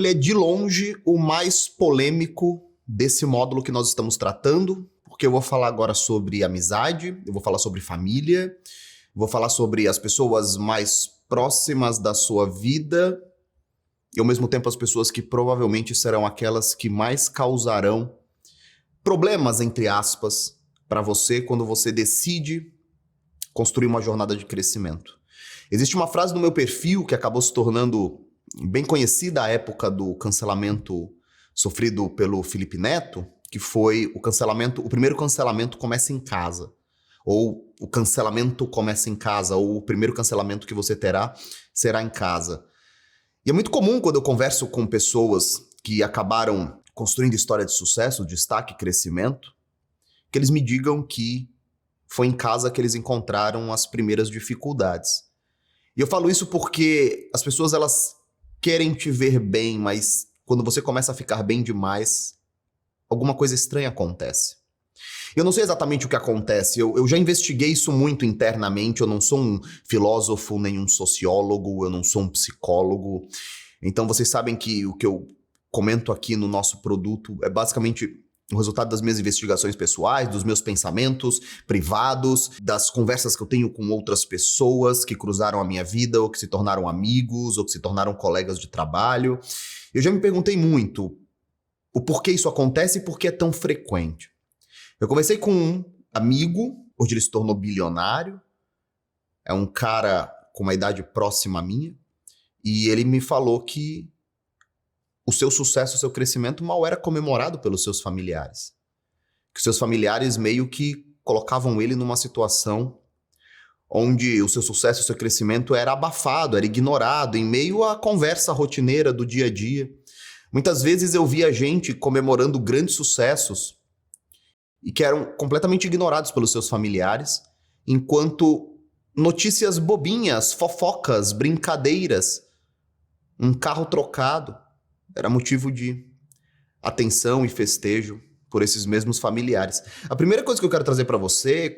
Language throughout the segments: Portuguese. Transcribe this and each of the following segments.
Ele é de longe o mais polêmico desse módulo que nós estamos tratando, porque eu vou falar agora sobre amizade, eu vou falar sobre família, vou falar sobre as pessoas mais próximas da sua vida e ao mesmo tempo as pessoas que provavelmente serão aquelas que mais causarão problemas, entre aspas, para você quando você decide construir uma jornada de crescimento. Existe uma frase no meu perfil que acabou se tornando bem conhecida à época do cancelamento sofrido pelo Felipe Neto, que foi o primeiro cancelamento começa em casa. Ou o cancelamento começa em casa, ou o primeiro cancelamento que você terá será em casa. E é muito comum quando eu converso com pessoas que acabaram construindo história de sucesso, destaque, crescimento, que eles me digam que foi em casa que eles encontraram as primeiras dificuldades. E eu falo isso porque as pessoas, elas querem te ver bem, mas quando você começa a ficar bem demais, alguma coisa estranha acontece. Eu não sei exatamente o que acontece, eu já investiguei isso muito internamente, eu não sou um filósofo, nem um sociólogo, eu não sou um psicólogo. Então vocês sabem que o que eu comento aqui no nosso produto é basicamente o resultado das minhas investigações pessoais, dos meus pensamentos privados, das conversas que eu tenho com outras pessoas que cruzaram a minha vida, ou que se tornaram amigos, ou que se tornaram colegas de trabalho. Eu já me perguntei muito o porquê isso acontece e por que é tão frequente. Eu conversei com um amigo, hoje ele se tornou bilionário, é um cara com uma idade próxima à minha, e ele me falou que o seu sucesso, o seu crescimento mal era comemorado pelos seus familiares. Que seus familiares meio que colocavam ele numa situação onde o seu sucesso, o seu crescimento era abafado, era ignorado, em meio à conversa rotineira do dia a dia. Muitas vezes eu via gente comemorando grandes sucessos e que eram completamente ignorados pelos seus familiares, enquanto notícias bobinhas, fofocas, brincadeiras, um carro trocado, era motivo de atenção e festejo por esses mesmos familiares. A primeira coisa que eu quero trazer para você,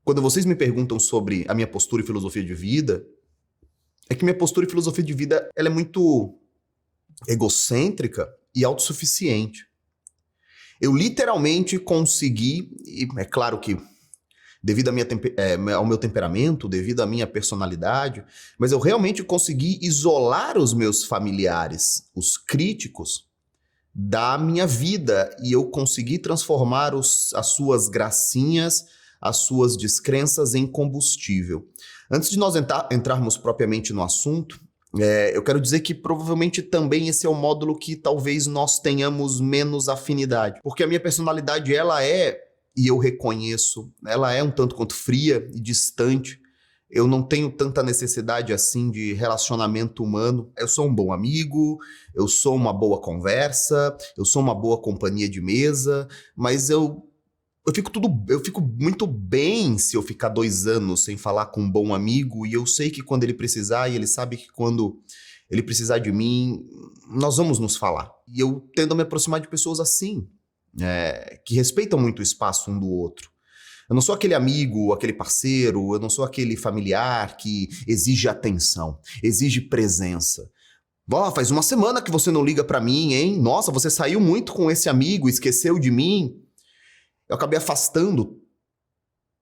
quando vocês me perguntam sobre a minha postura e filosofia de vida, é que minha postura e filosofia de vida ela é muito egocêntrica e autossuficiente. Eu literalmente consegui, e é claro que devido ao meu temperamento, devido à minha personalidade, mas eu realmente consegui isolar os meus familiares, os críticos, da minha vida, e eu consegui transformar as suas gracinhas, as suas descrenças em combustível. Antes de nós entrarmos propriamente no assunto, eu quero dizer que provavelmente também esse é o módulo que talvez nós tenhamos menos afinidade, porque a minha personalidade, e eu reconheço, ela é um tanto quanto fria e distante. Eu não tenho tanta necessidade assim de relacionamento humano. Eu sou um bom amigo, eu sou uma boa conversa, eu sou uma boa companhia de mesa, mas eu fico muito bem se eu ficar 2 anos sem falar com um bom amigo, e eu sei que quando ele precisar, e ele sabe que quando ele precisar de mim, nós vamos nos falar. E eu tendo a me aproximar de pessoas assim, que respeitam muito o espaço um do outro. Eu não sou aquele amigo, aquele parceiro, eu não sou aquele familiar que exige atenção, exige presença. Faz uma semana que você não liga pra mim, hein? Nossa, você saiu muito com esse amigo, esqueceu de mim. Eu acabei afastando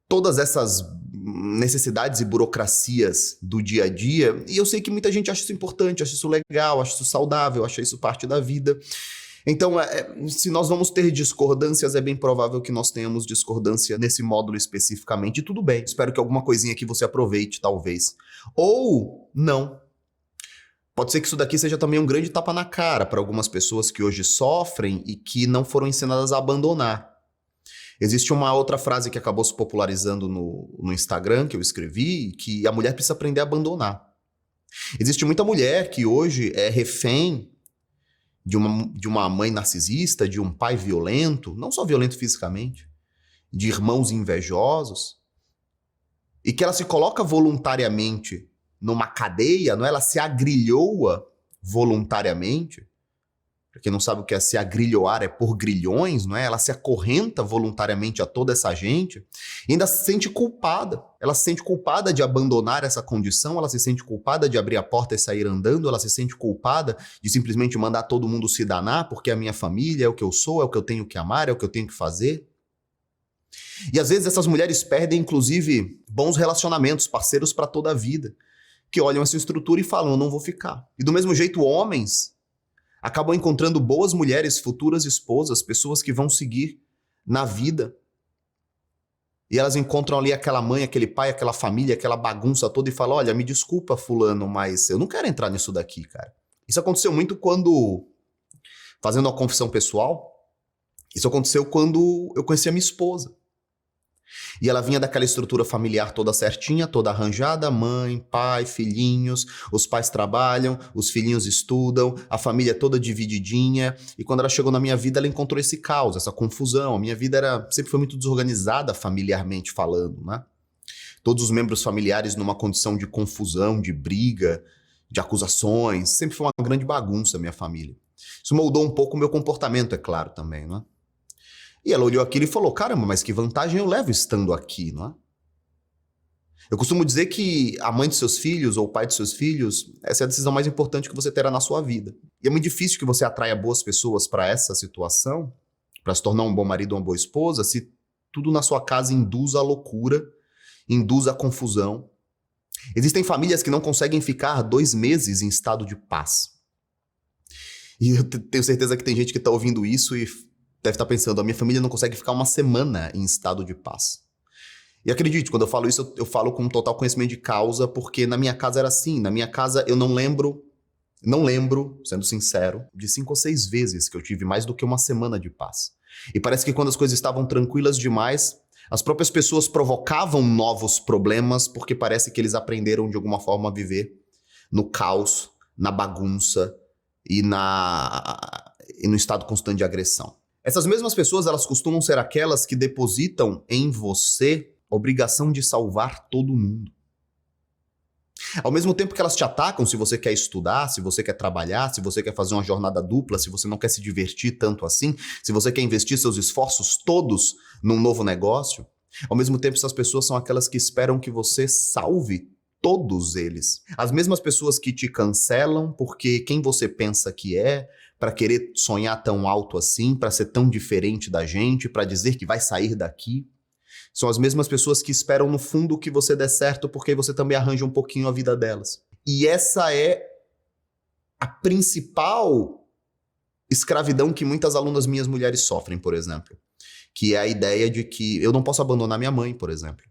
todas essas necessidades e burocracias do dia a dia, e eu sei que muita gente acha isso importante, acha isso legal, acha isso saudável, acha isso parte da vida. Então, se nós vamos ter discordâncias, é bem provável que nós tenhamos discordância nesse módulo especificamente, e tudo bem. Espero que alguma coisinha aqui você aproveite, talvez. Ou não. Pode ser que isso daqui seja também um grande tapa na cara para algumas pessoas que hoje sofrem e que não foram ensinadas a abandonar. Existe uma outra frase que acabou se popularizando no Instagram, que eu escrevi, que a mulher precisa aprender a abandonar. Existe muita mulher que hoje é refém de uma mãe narcisista, de um pai violento, não só violento fisicamente, de irmãos invejosos, e que ela se coloca voluntariamente numa cadeia, não é? Ela se agrilhoa voluntariamente Pra quem não sabe o que é se agrilhoar, é por grilhões, não é? Ela se acorrenta voluntariamente a toda essa gente e ainda se sente culpada. Ela se sente culpada de abandonar essa condição, ela se sente culpada de abrir a porta e sair andando, ela se sente culpada de simplesmente mandar todo mundo se danar porque é a minha família, é o que eu sou, é o que eu tenho que amar, é o que eu tenho que fazer. E às vezes essas mulheres perdem, inclusive, bons relacionamentos, parceiros para toda a vida, que olham essa estrutura e falam, eu não vou ficar. E do mesmo jeito, homens acabam encontrando boas mulheres, futuras esposas, pessoas que vão seguir na vida. E elas encontram ali aquela mãe, aquele pai, aquela família, aquela bagunça toda e falam, olha, me desculpa, fulano, mas eu não quero entrar nisso daqui, cara. Isso aconteceu muito quando, fazendo uma confissão pessoal, isso aconteceu quando eu conheci a minha esposa. E ela vinha daquela estrutura familiar toda certinha, toda arranjada, mãe, pai, filhinhos, os pais trabalham, os filhinhos estudam, a família toda divididinha. E quando ela chegou na minha vida, ela encontrou esse caos, essa confusão. A minha vida sempre foi muito desorganizada familiarmente falando, né? Todos os membros familiares numa condição de confusão, de briga, de acusações. Sempre foi uma grande bagunça a minha família. Isso moldou um pouco o meu comportamento, é claro, também, né? E ela olhou aquilo e falou, caramba, mas que vantagem eu levo estando aqui, não é? Eu costumo dizer que a mãe de seus filhos ou o pai de seus filhos, essa é a decisão mais importante que você terá na sua vida. E é muito difícil que você atraia boas pessoas para essa situação, para se tornar um bom marido ou uma boa esposa, se tudo na sua casa induz à loucura, induz à confusão. Existem famílias que não conseguem ficar 2 meses em estado de paz. E eu tenho certeza que tem gente que está ouvindo isso e deve estar pensando, a minha família não consegue ficar 1 semana em estado de paz. E acredite, quando eu falo isso, eu falo com total conhecimento de causa, porque na minha casa era assim. Na minha casa eu não lembro, sendo sincero, de 5 ou 6 vezes que eu tive mais do que 1 semana de paz. E parece que quando as coisas estavam tranquilas demais, as próprias pessoas provocavam novos problemas, porque parece que eles aprenderam de alguma forma a viver no caos, na bagunça e no estado constante de agressão. Essas mesmas pessoas, elas costumam ser aquelas que depositam em você a obrigação de salvar todo mundo. Ao mesmo tempo que elas te atacam se você quer estudar, se você quer trabalhar, se você quer fazer uma jornada dupla, se você não quer se divertir tanto assim, se você quer investir seus esforços todos num novo negócio, ao mesmo tempo essas pessoas são aquelas que esperam que você salve todos eles. As mesmas pessoas que te cancelam porque quem você pensa que é, para querer sonhar tão alto assim, para ser tão diferente da gente, para dizer que vai sair daqui. São as mesmas pessoas que esperam no fundo que você dê certo porque você também arranja um pouquinho a vida delas. E essa é a principal escravidão que muitas alunas minhas mulheres sofrem, por exemplo. Que é a ideia de que eu não posso abandonar minha mãe, por exemplo.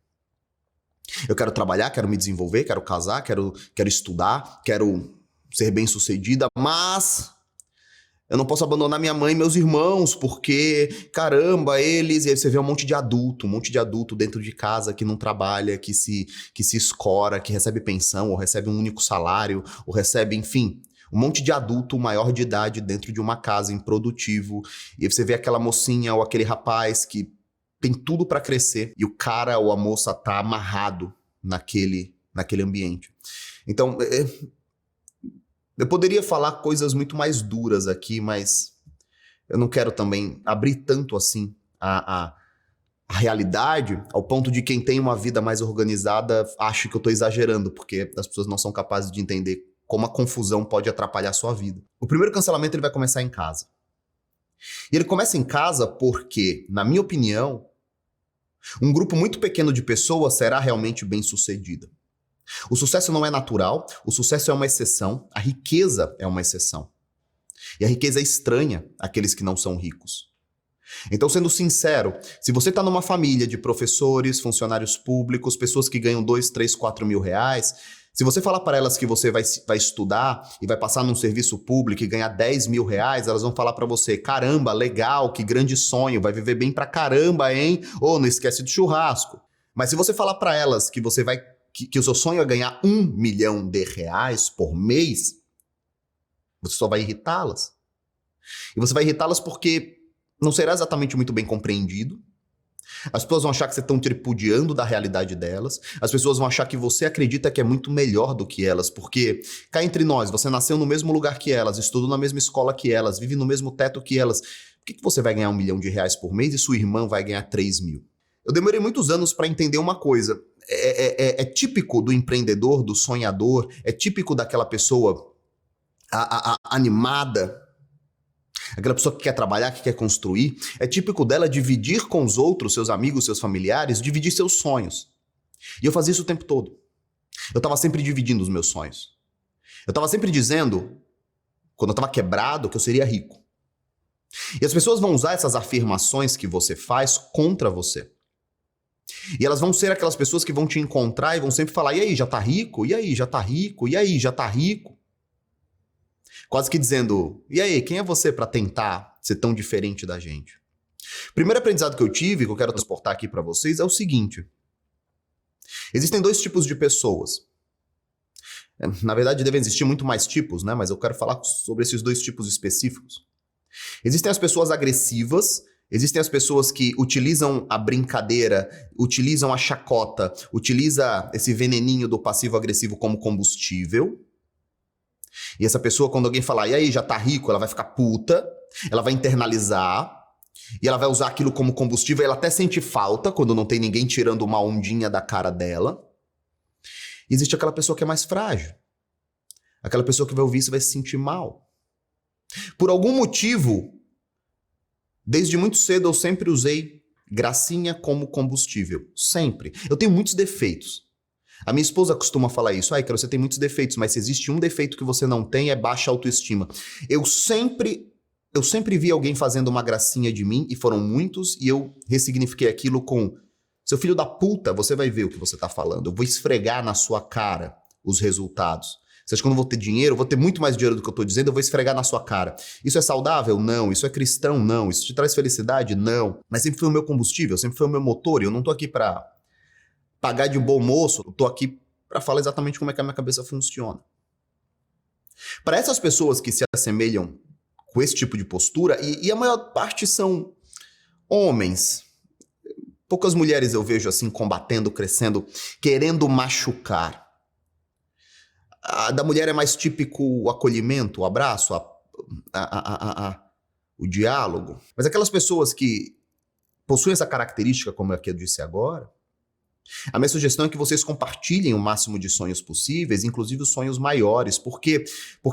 Eu quero trabalhar, quero me desenvolver, quero casar, quero estudar, quero ser bem-sucedida, mas eu não posso abandonar minha mãe e meus irmãos, porque, caramba, eles... E aí você vê um monte de adulto dentro de casa que não trabalha, que se escora, que recebe pensão, ou recebe um único salário, ou recebe, enfim, um monte de adulto maior de idade dentro de uma casa, improdutivo. E aí você vê aquela mocinha ou aquele rapaz que tem tudo para crescer, e o cara ou a moça tá amarrado naquele ambiente. Então, eu poderia falar coisas muito mais duras aqui, mas eu não quero também abrir tanto assim a realidade, ao ponto de quem tem uma vida mais organizada acha que eu estou exagerando, porque as pessoas não são capazes de entender como a confusão pode atrapalhar a sua vida. O primeiro cancelamento ele vai começar em casa. E ele começa em casa porque, na minha opinião, um grupo muito pequeno de pessoas será realmente bem-sucedida. O sucesso não é natural, o sucesso é uma exceção, a riqueza é uma exceção. E a riqueza é estranha àqueles que não são ricos. Então, sendo sincero, se você está numa família de professores, funcionários públicos, pessoas que ganham 2, 3, 4 mil reais, se você falar para elas que você vai estudar e vai passar num serviço público e ganhar 10 mil reais, elas vão falar para você, caramba, legal, que grande sonho, vai viver bem pra caramba, hein? Ou não esquece do churrasco. Mas se você falar para elas que você vai que o seu sonho é ganhar 1 milhão de reais por mês, você só vai irritá-las. E você vai irritá-las porque não será exatamente muito bem compreendido. As pessoas vão achar que você está tripudiando da realidade delas. As pessoas vão achar que você acredita que é muito melhor do que elas, porque cá entre nós, você nasceu no mesmo lugar que elas, estudou na mesma escola que elas, vive no mesmo teto que elas. Por que você vai ganhar R$ 1.000.000 por mês e sua irmã vai ganhar 3 mil? Eu demorei muitos anos para entender uma coisa. É típico do empreendedor, do sonhador, é típico daquela pessoa animada, aquela pessoa que quer trabalhar, que quer construir, é típico dela dividir com os outros, seus amigos, seus familiares, dividir seus sonhos. E eu fazia isso o tempo todo. Eu estava sempre dividindo os meus sonhos. Eu estava sempre dizendo, quando eu estava quebrado, que eu seria rico. E as pessoas vão usar essas afirmações que você faz contra você. E elas vão ser aquelas pessoas que vão te encontrar e vão sempre falar, e aí, já tá rico? E aí, já tá rico? E aí, já tá rico? Quase que dizendo, e aí, quem é você para tentar ser tão diferente da gente? O primeiro aprendizado que eu tive, que eu quero transportar aqui para vocês, é o seguinte. Existem 2 tipos de pessoas. Na verdade, devem existir muito mais tipos, né? Mas eu quero falar sobre esses 2 tipos específicos. Existem as pessoas agressivas, existem as pessoas que utilizam a brincadeira, utilizam a chacota, utilizam esse veneninho do passivo-agressivo como combustível. E essa pessoa, quando alguém falar, e aí, já tá rico, ela vai ficar puta, ela vai internalizar, e ela vai usar aquilo como combustível, ela até sente falta quando não tem ninguém tirando uma ondinha da cara dela. E existe aquela pessoa que é mais frágil. Aquela pessoa que vai ouvir isso e vai se sentir mal. Por algum motivo, desde muito cedo eu sempre usei gracinha como combustível. Sempre. Eu tenho muitos defeitos. A minha esposa costuma falar isso. Ai, cara, você tem muitos defeitos, mas se existe um defeito que você não tem, é baixa autoestima. Eu sempre vi alguém fazendo uma gracinha de mim, e foram muitos, e eu ressignifiquei aquilo com seu filho da puta, você vai ver o que você tá falando. Eu vou esfregar na sua cara os resultados. Você acha que eu não vou ter dinheiro? Eu vou ter muito mais dinheiro do que eu tô dizendo, eu vou esfregar na sua cara. Isso é saudável? Não. Isso é cristão? Não. Isso te traz felicidade? Não. Mas sempre foi o meu combustível, sempre foi o meu motor, e eu não tô aqui pra pagar de bom moço, eu tô aqui para falar exatamente como é que a minha cabeça funciona. Para essas pessoas que se assemelham com esse tipo de postura, e a maior parte são homens, poucas mulheres eu vejo assim combatendo, crescendo, querendo machucar. A da mulher é mais típico o acolhimento, o abraço, o diálogo. Mas aquelas pessoas que possuem essa característica, como a que eu disse agora, a minha sugestão é que vocês compartilhem o máximo de sonhos possíveis, inclusive os sonhos maiores, porque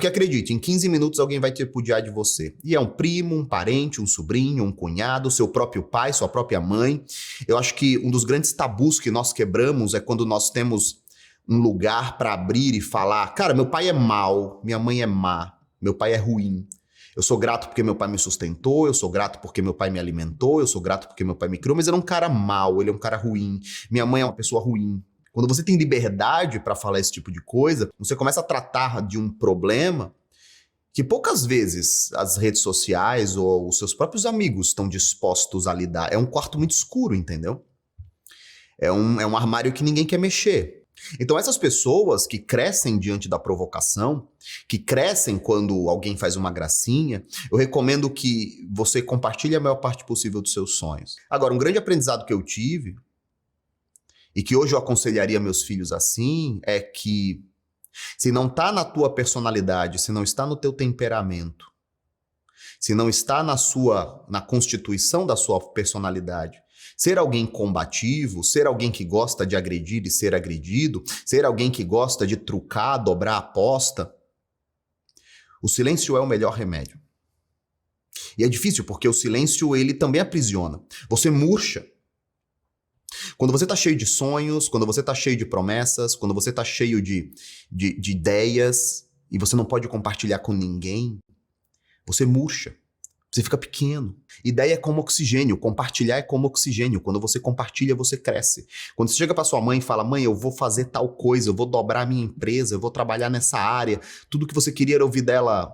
acredite, em 15 minutos alguém vai tripudiar de você. E é um primo, um parente, um sobrinho, um cunhado, seu próprio pai, sua própria mãe. Eu acho que um dos grandes tabus que nós quebramos é quando nós temos um lugar para abrir e falar, cara, meu pai é mau, minha mãe é má, meu pai é ruim. Eu sou grato porque meu pai me sustentou, eu sou grato porque meu pai me alimentou, eu sou grato porque meu pai me criou, mas ele é um cara mau, ele é um cara ruim, minha mãe é uma pessoa ruim. Quando você tem liberdade para falar esse tipo de coisa, você começa a tratar de um problema que poucas vezes as redes sociais ou os seus próprios amigos estão dispostos a lidar. É um quarto muito escuro, entendeu? É um armário que ninguém quer mexer. Então essas pessoas que crescem diante da provocação, que crescem quando alguém faz uma gracinha, eu recomendo que você compartilhe a maior parte possível dos seus sonhos. Agora, um grande aprendizado que eu tive, e que hoje eu aconselharia meus filhos assim, é que se não está na tua personalidade, se não está no teu temperamento, se não está na constituição da sua personalidade, ser alguém combativo, ser alguém que gosta de agredir e ser agredido, ser alguém que gosta de trucar, dobrar a aposta, o silêncio é o melhor remédio. E é difícil porque o silêncio ele também aprisiona. Você murcha. Quando você está cheio de sonhos, quando você está cheio de promessas, quando você está cheio de ideias e você não pode compartilhar com ninguém, você murcha. Você fica pequeno. Ideia é como oxigênio, compartilhar é como oxigênio. Quando você compartilha, você cresce. Quando você chega para sua mãe e fala, mãe, eu vou fazer tal coisa, eu vou dobrar a minha empresa, eu vou trabalhar nessa área, tudo que você queria era ouvir dela,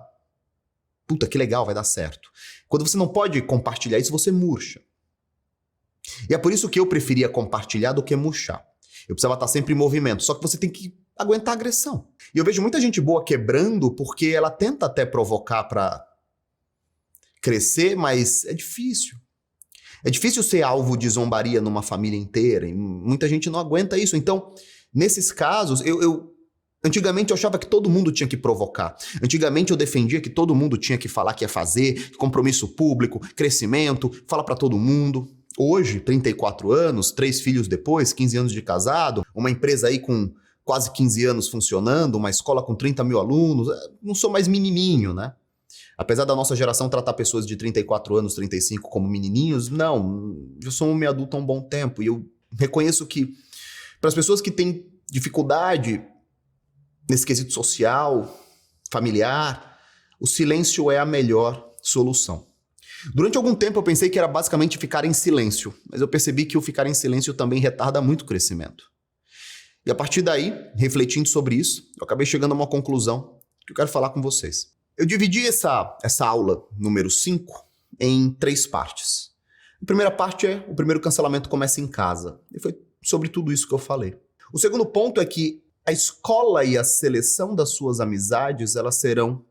puta, que legal, vai dar certo. Quando você não pode compartilhar isso, você murcha. E é por isso que eu preferia compartilhar do que murchar. Eu precisava estar sempre em movimento, só que você tem que aguentar a agressão. E eu vejo muita gente boa quebrando porque ela tenta até provocar para crescer, mas é difícil. É difícil ser alvo de zombaria numa família inteira, e muita gente não aguenta isso. Então, nesses casos, antigamente eu achava que todo mundo tinha que provocar. Antigamente eu defendia que todo mundo tinha que falar que ia fazer, compromisso público, crescimento, fala pra todo mundo. Hoje, 34 anos, 3 filhos depois, 15 anos de casado, uma empresa aí com quase 15 anos funcionando, uma escola com 30 mil alunos, não sou mais menininho, né? Apesar da nossa geração tratar pessoas de 34 anos, 35 como menininhos, não, eu sou um homem adulto há um bom tempo e eu reconheço que para as pessoas que têm dificuldade nesse quesito social, familiar, o silêncio é a melhor solução. Durante algum tempo eu pensei que era basicamente ficar em silêncio, mas eu percebi que o ficar em silêncio também retarda muito o crescimento. E a partir daí, refletindo sobre isso, eu acabei chegando a uma conclusão que eu quero falar com vocês. Eu dividi essa aula número 5 em 3 partes. A primeira parte é o primeiro cancelamento começa em casa. E foi sobre tudo isso que eu falei. O segundo ponto é que a escola e a seleção das suas amizades, elas serão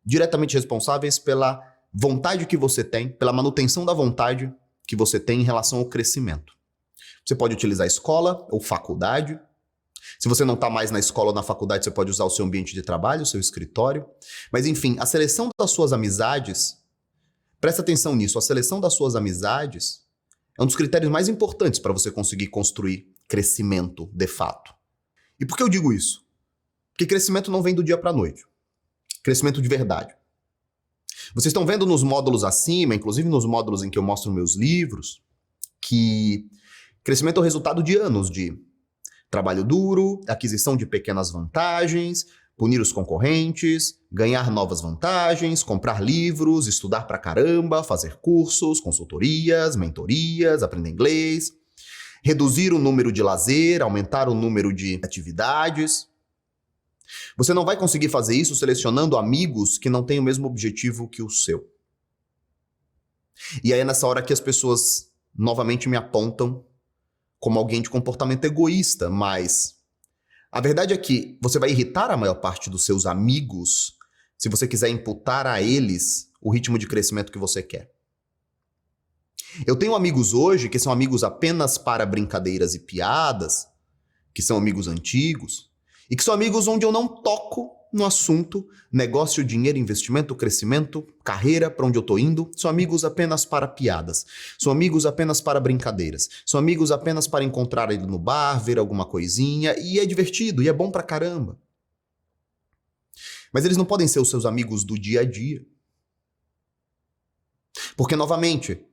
diretamente responsáveis pela vontade que você tem, pela manutenção da vontade que você tem em relação ao crescimento. Você pode utilizar escola ou faculdade. Se você não está mais na escola ou na faculdade, você pode usar o seu ambiente de trabalho, o seu escritório. Mas enfim, a seleção das suas amizades, presta atenção nisso, a seleção das suas amizades é um dos critérios mais importantes para você conseguir construir crescimento de fato. E por que eu digo isso? Porque crescimento não vem do dia para a noite. Crescimento de verdade. Vocês estão vendo nos módulos acima, inclusive nos módulos em que eu mostro meus livros, que crescimento é o resultado de anos de trabalho duro, aquisição de pequenas vantagens, punir os concorrentes, ganhar novas vantagens, comprar livros, estudar pra caramba, fazer cursos, consultorias, mentorias, aprender inglês, reduzir o número de lazer, aumentar o número de atividades. Você não vai conseguir fazer isso selecionando amigos que não têm o mesmo objetivo que o seu. E aí é nessa hora que as pessoas novamente me apontam como alguém de comportamento egoísta, mas a verdade é que você vai irritar a maior parte dos seus amigos se você quiser imputar a eles o ritmo de crescimento que você quer. Eu tenho amigos hoje que são amigos apenas para brincadeiras e piadas, que são amigos antigos, e que são amigos onde eu não toco no assunto negócio, dinheiro, investimento, crescimento, carreira, para onde eu tô indo. São amigos apenas para piadas. São amigos apenas para brincadeiras. São amigos apenas para encontrar ele no bar, ver alguma coisinha, e é divertido, e é bom pra caramba. Mas eles não podem ser os seus amigos do dia a dia. Porque, novamente,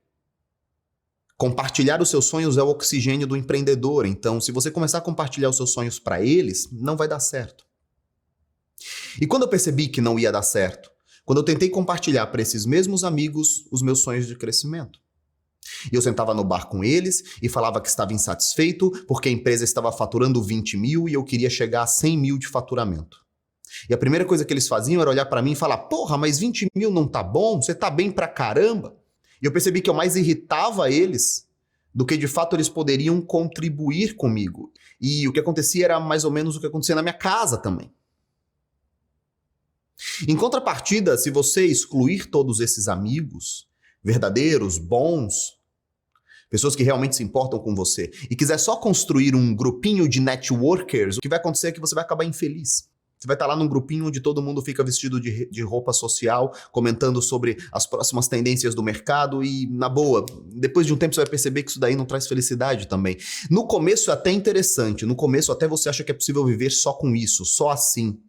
compartilhar os seus sonhos é o oxigênio do empreendedor. Então, se você começar a compartilhar os seus sonhos para eles, não vai dar certo. E quando eu percebi que não ia dar certo? Quando eu tentei compartilhar para esses mesmos amigos os meus sonhos de crescimento. E eu sentava no bar com eles e falava que estava insatisfeito porque a empresa estava faturando 20 mil e eu queria chegar a 100 mil de faturamento. E a primeira coisa que eles faziam era olhar para mim e falar: porra, mas 20 mil não tá bom? Você tá bem pra caramba? E eu percebi que eu mais irritava eles do que de fato eles poderiam contribuir comigo. E o que acontecia era mais ou menos o que acontecia na minha casa também. Em contrapartida, se você excluir todos esses amigos verdadeiros, bons, pessoas que realmente se importam com você, e quiser só construir um grupinho de networkers, o que vai acontecer é que você vai acabar infeliz. Você vai estar lá num grupinho onde todo mundo fica vestido de roupa social, comentando sobre as próximas tendências do mercado e, na boa, depois de um tempo você vai perceber que isso daí não traz felicidade também. No começo é até interessante, no começo até você acha que é possível viver só com isso, só assim.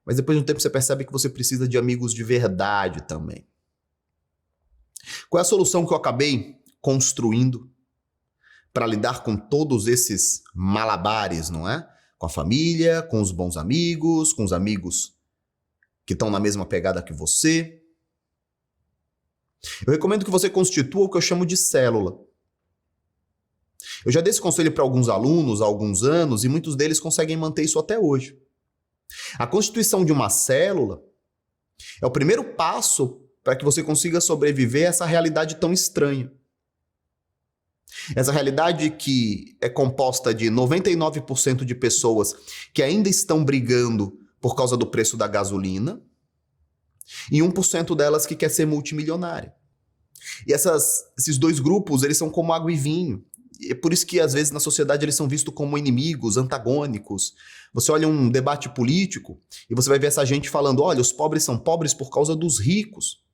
Mas depois de um tempo você percebe que você precisa de amigos de verdade também. Qual é a solução que eu acabei construindo para lidar com todos esses malabares, não é? Com a família, com os bons amigos, com os amigos que estão na mesma pegada que você. Eu recomendo que você constitua o que eu chamo de célula. Eu já dei esse conselho para alguns alunos há alguns anos e muitos deles conseguem manter isso até hoje. A constituição de uma célula é o primeiro passo para que você consiga sobreviver a essa realidade tão estranha. Essa realidade que é composta de 99% de pessoas que ainda estão brigando por causa do preço da gasolina e 1% delas que quer ser multimilionária. E esses dois grupos, eles são como água e vinho. E é por isso que, às vezes, na sociedade eles são vistos como inimigos, antagônicos. Você olha um debate político e você vai ver essa gente falando, olha, os pobres são pobres por causa dos ricos.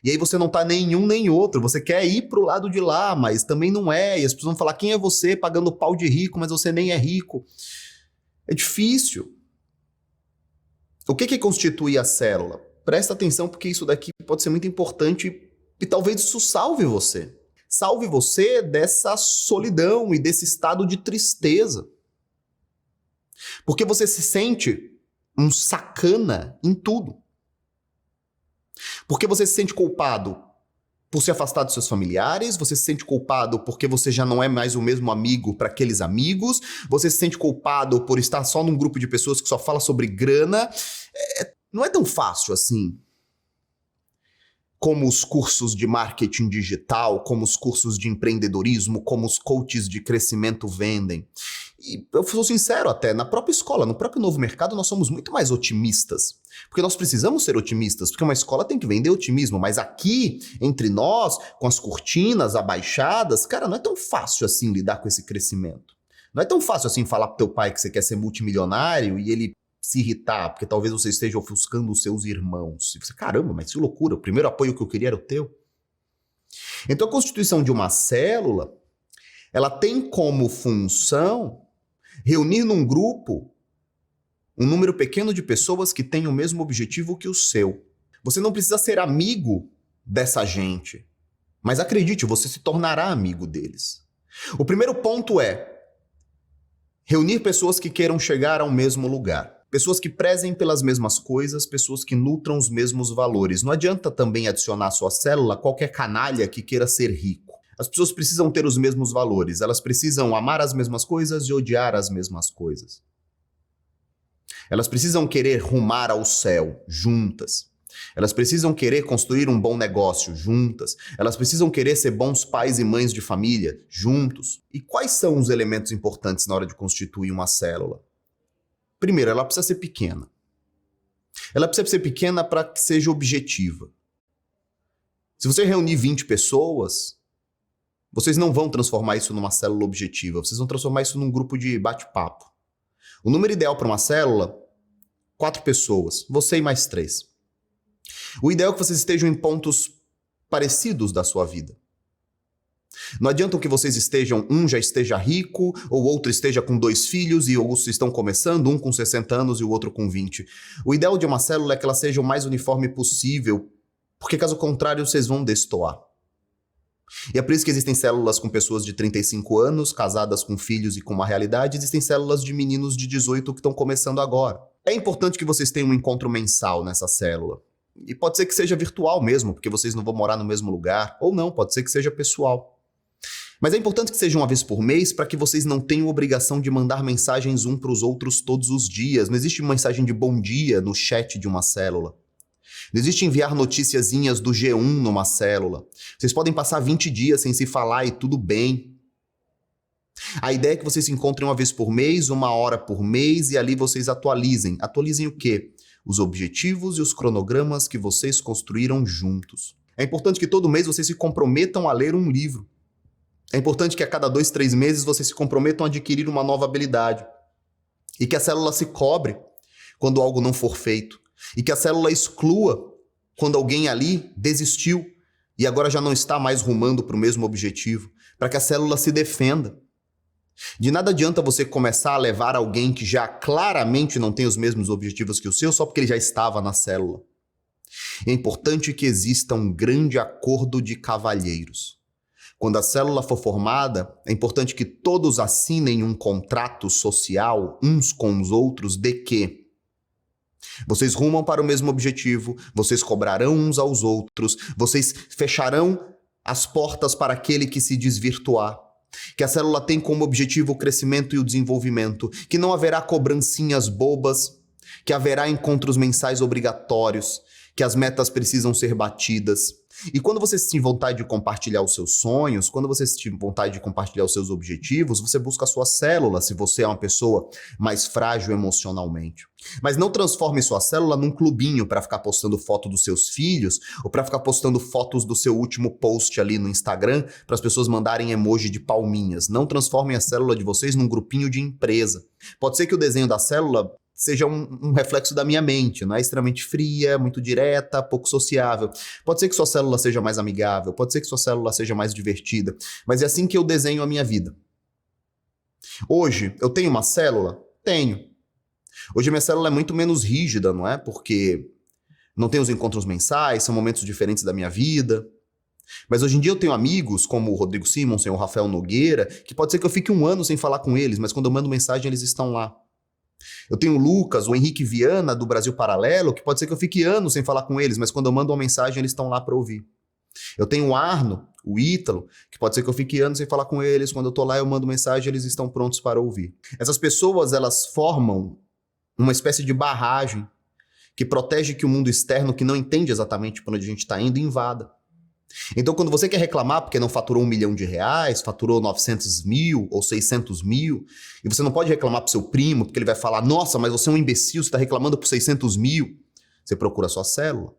E aí você não tá nem um nem outro, você quer ir pro lado de lá, mas também não é. E as pessoas vão falar, quem é você pagando pau de rico, mas você nem é rico. É difícil. O que constitui a célula? Presta atenção porque isso daqui pode ser muito importante e talvez isso salve você. Salve você dessa solidão e desse estado de tristeza. Porque você se sente um sacana em tudo. Porque você se sente culpado por se afastar dos seus familiares, você se sente culpado porque você já não é mais o mesmo amigo para aqueles amigos, você se sente culpado por estar só num grupo de pessoas que só fala sobre grana. Não é tão fácil assim. Como os cursos de marketing digital, como os cursos de empreendedorismo, como os coaches de crescimento vendem. E eu sou sincero até, na própria escola, no próprio novo mercado, nós somos muito mais otimistas. Porque nós precisamos ser otimistas, porque uma escola tem que vender otimismo, mas aqui, entre nós, com as cortinas abaixadas, cara, não é tão fácil assim lidar com esse crescimento. Não é tão fácil assim falar pro teu pai que você quer ser multimilionário e ele se irritar, porque talvez você esteja ofuscando os seus irmãos. E você, caramba, mas que loucura, o primeiro apoio que eu queria era o teu. Então a constituição de uma célula, ela tem como função reunir num grupo um número pequeno de pessoas que têm o mesmo objetivo que o seu. Você não precisa ser amigo dessa gente, mas acredite, você se tornará amigo deles. O primeiro ponto é reunir pessoas que queiram chegar ao mesmo lugar. Pessoas que prezem pelas mesmas coisas, pessoas que nutram os mesmos valores. Não adianta também adicionar à sua célula qualquer canalha que queira ser rico. As pessoas precisam ter os mesmos valores, elas precisam amar as mesmas coisas e odiar as mesmas coisas. Elas precisam querer rumar ao céu juntas. Elas precisam querer construir um bom negócio juntas. Elas precisam querer ser bons pais e mães de família juntos. E quais são os elementos importantes na hora de constituir uma célula? Primeiro, ela precisa ser pequena. Ela precisa ser pequena para que seja objetiva. Se você reunir 20 pessoas, vocês não vão transformar isso numa célula objetiva, vocês vão transformar isso num grupo de bate-papo. O número ideal para uma célula, 4 pessoas, você e mais 3. O ideal é que vocês estejam em pontos parecidos da sua vida. Não adianta que vocês estejam, um já esteja rico, ou outro esteja com 2 filhos, e outros estão começando, um com 60 anos e o outro com 20. O ideal de uma célula é que ela seja o mais uniforme possível, porque caso contrário vocês vão destoar. E é por isso que existem células com pessoas de 35 anos, casadas com filhos e com uma realidade, existem células de meninos de 18 que estão começando agora. É importante que vocês tenham um encontro mensal nessa célula. E pode ser que seja virtual mesmo, porque vocês não vão morar no mesmo lugar, ou não, pode ser que seja pessoal. Mas é importante que seja uma vez por mês para que vocês não tenham obrigação de mandar mensagens um para os outros todos os dias. Não existe mensagem de bom dia no chat de uma célula. Não existe enviar noticiazinhas do G1 numa célula. Vocês podem passar 20 dias sem se falar e tudo bem. A ideia é que vocês se encontrem uma vez por mês, 1 hora por mês, e ali vocês atualizem. Atualizem o quê? Os objetivos e os cronogramas que vocês construíram juntos. É importante que todo mês vocês se comprometam a ler um livro. É importante que a cada 2, 3 meses vocês se comprometam a adquirir uma nova habilidade. E que a célula se cobre quando algo não for feito. E que a célula exclua quando alguém ali desistiu e agora já não está mais rumando para o mesmo objetivo. Para que a célula se defenda. De nada adianta você começar a levar alguém que já claramente não tem os mesmos objetivos que o seu só porque ele já estava na célula. É importante que exista um grande acordo de cavalheiros. Quando a célula for formada, é importante que todos assinem um contrato social uns com os outros de que vocês rumam para o mesmo objetivo, vocês cobrarão uns aos outros, vocês fecharão as portas para aquele que se desvirtuar, que a célula tem como objetivo o crescimento e o desenvolvimento, que não haverá cobrancinhas bobas, que haverá encontros mensais obrigatórios, que as metas precisam ser batidas. E quando você sentir vontade de compartilhar os seus sonhos, quando você sentir vontade de compartilhar os seus objetivos, você busca a sua célula, se você é uma pessoa mais frágil emocionalmente. Mas não transforme sua célula num clubinho para ficar postando foto dos seus filhos ou para ficar postando fotos do seu último post ali no Instagram para as pessoas mandarem emoji de palminhas. Não transformem a célula de vocês num grupinho de empresa. Pode ser que o desenho da célula seja um reflexo da minha mente, não é extremamente fria, muito direta, pouco sociável. Pode ser que sua célula seja mais amigável, pode ser que sua célula seja mais divertida, mas é assim que eu desenho a minha vida. Hoje, eu tenho uma célula? Tenho. Hoje a minha célula é muito menos rígida, não é? Porque não tem os encontros mensais, são momentos diferentes da minha vida. Mas hoje em dia eu tenho amigos, como o Rodrigo Simonsen, o Rafael Nogueira, que pode ser que eu fique um ano sem falar com eles, mas quando eu mando mensagem eles estão lá. Eu tenho o Lucas, o Henrique Viana, do Brasil Paralelo, que pode ser que eu fique anos sem falar com eles, mas quando eu mando uma mensagem, eles estão lá para ouvir. Eu tenho o Arno, o Ítalo, que pode ser que eu fique anos sem falar com eles, quando eu tô lá eu mando mensagem, eles estão prontos para ouvir. Essas pessoas, elas formam uma espécie de barragem que protege que o mundo externo, que não entende exatamente para onde a gente está indo, invada. Então, quando você quer reclamar porque não faturou R$1 milhão, faturou 900 mil ou 600 mil, e você não pode reclamar pro seu primo, porque ele vai falar, nossa, mas você é um imbecil, você está reclamando por 600 mil. Você procura a sua célula.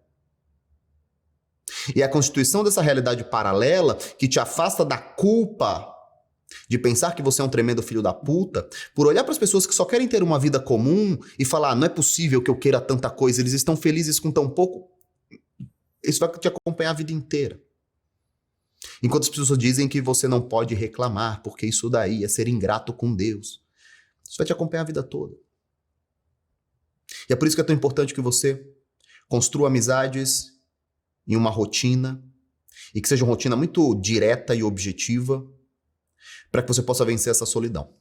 E é a constituição dessa realidade paralela que te afasta da culpa de pensar que você é um tremendo filho da puta, por olhar para as pessoas que só querem ter uma vida comum e falar, não é possível que eu queira tanta coisa, eles estão felizes com tão pouco. Isso vai te acompanhar a vida inteira. Enquanto as pessoas dizem que você não pode reclamar, porque isso daí é ser ingrato com Deus. Isso vai te acompanhar a vida toda. E é por isso que é tão importante que você construa amizades em uma rotina, e que seja uma rotina muito direta e objetiva, para que você possa vencer essa solidão.